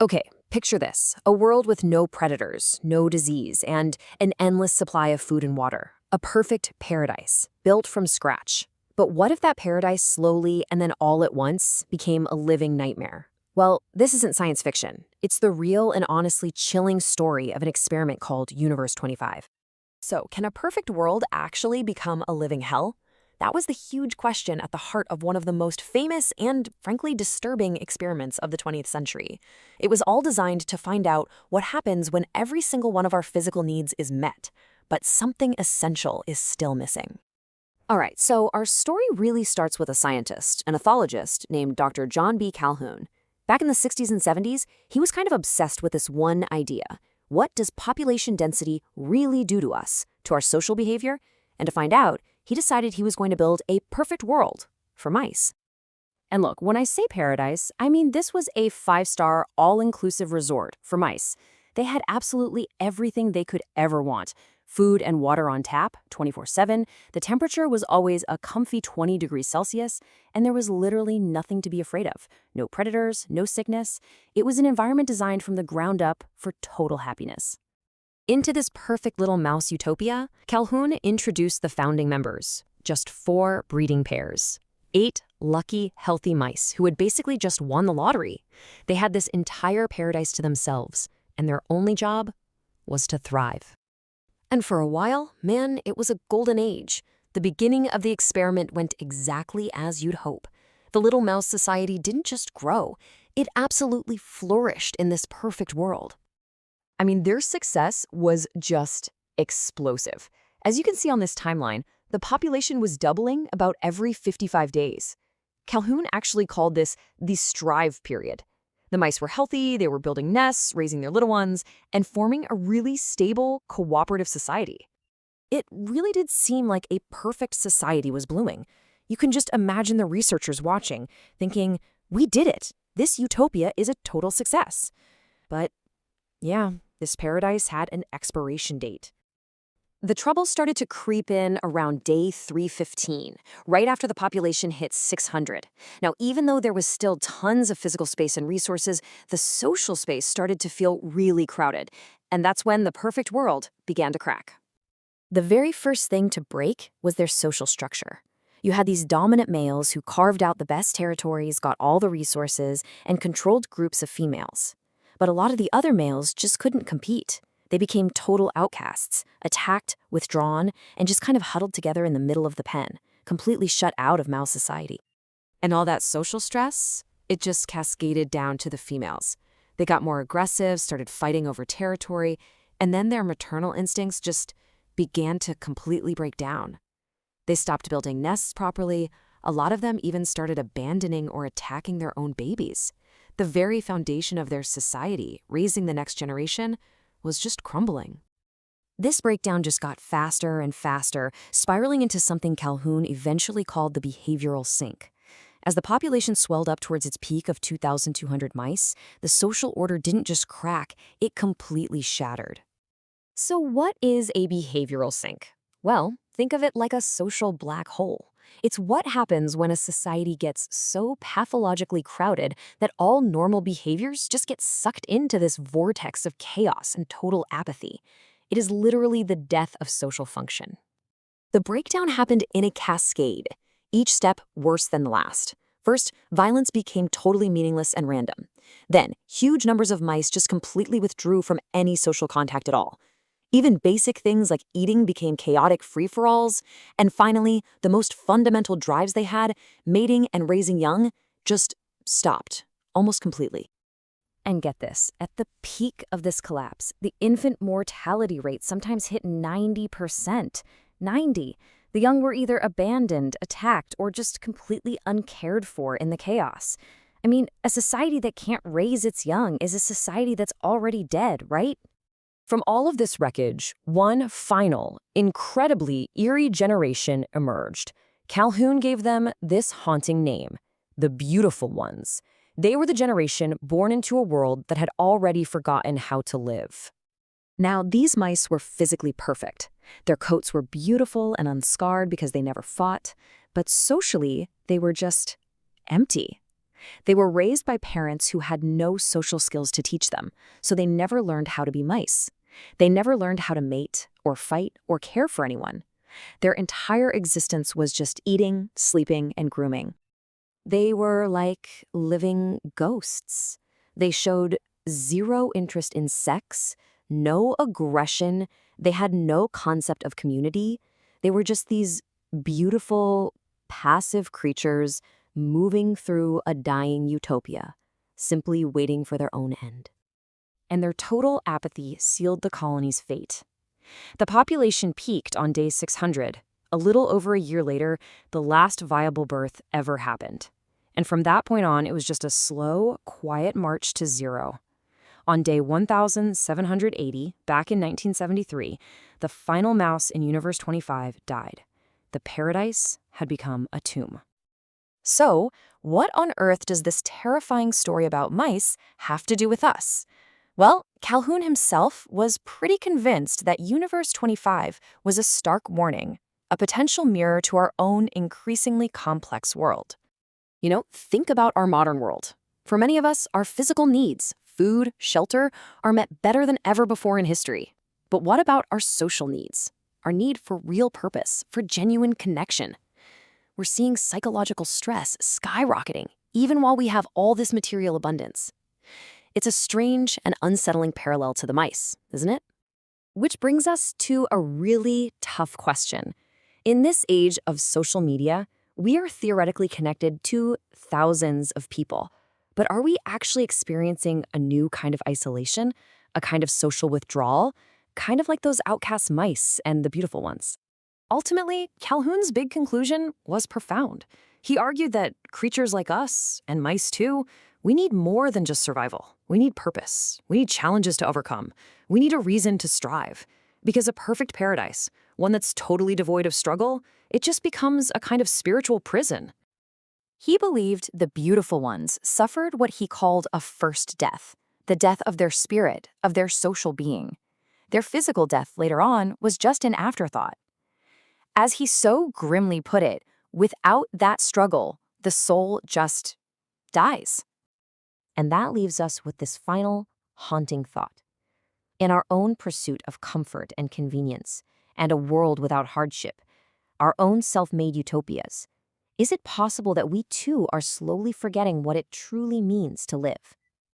Okay, picture this. A world with no predators, no disease, and an endless supply of food and water. A perfect paradise, built from scratch. But what if that paradise slowly and then all at once became a living nightmare? Well, this isn't science fiction. It's the real and honestly chilling story of an experiment called Universe 25. So, can a perfect world actually become a living hell? That was the huge question at the heart of one of the most famous and, frankly, disturbing experiments of the 20th century. It was all designed to find out what happens when every single one of our physical needs is met, but something essential is still missing. All right, so our story really starts with a scientist, an ethologist named Dr. John B. Calhoun. Back in the 60s and 70s, he was kind of obsessed with this one idea. What does population density really do to us, to our social behavior? And to find out, he decided he was going to build a perfect world for mice. And look, when I say paradise, I mean this was a 5-star, all-inclusive resort for mice. They had absolutely everything they could ever want. Food and water on tap, 24/7. The temperature was always a comfy 20 degrees Celsius, and there was literally nothing to be afraid of. No predators, no sickness. It was an environment designed from the ground up for total happiness. Into this perfect little mouse utopia, Calhoun introduced the founding members, just 4 breeding pairs. 8 lucky, healthy mice who had basically just won the lottery. They had this entire paradise to themselves, and their only job was to thrive. And for a while, man, it was a golden age. The beginning of the experiment went exactly as you'd hope. The little mouse society didn't just grow, it absolutely flourished in this perfect world. I mean, their success was just explosive. As you can see on this timeline, the population was doubling about every 55 days. Calhoun actually called this the strive period. The mice were healthy, they were building nests, raising their little ones, and forming a really stable, cooperative society. It really did seem like a perfect society was blooming. You can just imagine the researchers watching, thinking, we did it. This utopia is a total success. But yeah, this paradise had an expiration date. The trouble started to creep in around day 315, right after the population hit 600. Now, even though there was still tons of physical space and resources, the social space started to feel really crowded. And that's when the perfect world began to crack. The very first thing to break was their social structure. You had these dominant males who carved out the best territories, got all the resources, and controlled groups of females. But a lot of the other males just couldn't compete. They became total outcasts, attacked, withdrawn, and just kind of huddled together in the middle of the pen, completely shut out of mouse society. And all that social stress, it just cascaded down to the females. They got more aggressive, started fighting over territory, and then their maternal instincts just began to completely break down. They stopped building nests properly. A lot of them even started abandoning or attacking their own babies. The very foundation of their society, raising the next generation, was just crumbling. This breakdown just got faster and faster, spiraling into something Calhoun eventually called the behavioral sink. As the population swelled up towards its peak of 2,200 mice, the social order didn't just crack, it completely shattered. So what is a behavioral sink? Well, think of it like a social black hole. It's what happens when a society gets so pathologically crowded that all normal behaviors just get sucked into this vortex of chaos and total apathy. It is literally the death of social function. The breakdown happened in a cascade, each step worse than the last. First, violence became totally meaningless and random. Then, huge numbers of mice just completely withdrew from any social contact at all. Even basic things like eating became chaotic free-for-alls. And finally, the most fundamental drives they had, mating and raising young, just stopped, almost completely. And get this, at the peak of this collapse, the infant mortality rate sometimes hit 90%. 90. The young were either abandoned, attacked, or just completely uncared for in the chaos. I mean, a society that can't raise its young is a society that's already dead, right? From all of this wreckage, one final, incredibly eerie generation emerged. Calhoun gave them this haunting name, the Beautiful Ones. They were the generation born into a world that had already forgotten how to live. Now, these mice were physically perfect. Their coats were beautiful and unscarred because they never fought, but socially, they were just empty. They were raised by parents who had no social skills to teach them, so they never learned how to be mice. They never learned how to mate, or fight, or care for anyone. Their entire existence was just eating, sleeping, and grooming. They were like living ghosts. They showed zero interest in sex, no aggression, they had no concept of community. They were just these beautiful, passive creatures moving through a dying utopia, simply waiting for their own end. And their total apathy sealed the colony's fate. The population peaked on day 600. A little over a year later, the last viable birth ever happened. And from that point on, it was just a slow, quiet march to zero. On day 1780, back in 1973, the final mouse in Universe 25 died. The paradise had become a tomb. So, what on earth does this terrifying story about mice have to do with us? Well, Calhoun himself was pretty convinced that Universe 25 was a stark warning, a potential mirror to our own increasingly complex world. Think about our modern world. For many of us, our physical needs, food, shelter, are met better than ever before in history. But what about our social needs? Our need for real purpose, for genuine connection? We're seeing psychological stress skyrocketing, even while we have all this material abundance. It's a strange and unsettling parallel to the mice, isn't it? Which brings us to a really tough question. In this age of social media, we are theoretically connected to thousands of people. But are we actually experiencing a new kind of isolation, a kind of social withdrawal, kind of like those outcast mice and the beautiful ones? Ultimately, Calhoun's big conclusion was profound. He argued that creatures like us, and mice too, we need more than just survival. We need purpose. We need challenges to overcome. We need a reason to strive. Because a perfect paradise, one that's totally devoid of struggle, it just becomes a kind of spiritual prison. He believed the beautiful ones suffered what he called a first death, the death of their spirit, of their social being. Their physical death later on was just an afterthought. As he so grimly put it, without that struggle, the soul just dies. And that leaves us with this final, haunting thought. In our own pursuit of comfort and convenience, and a world without hardship, our own self-made utopias, is it possible that we too are slowly forgetting what it truly means to live?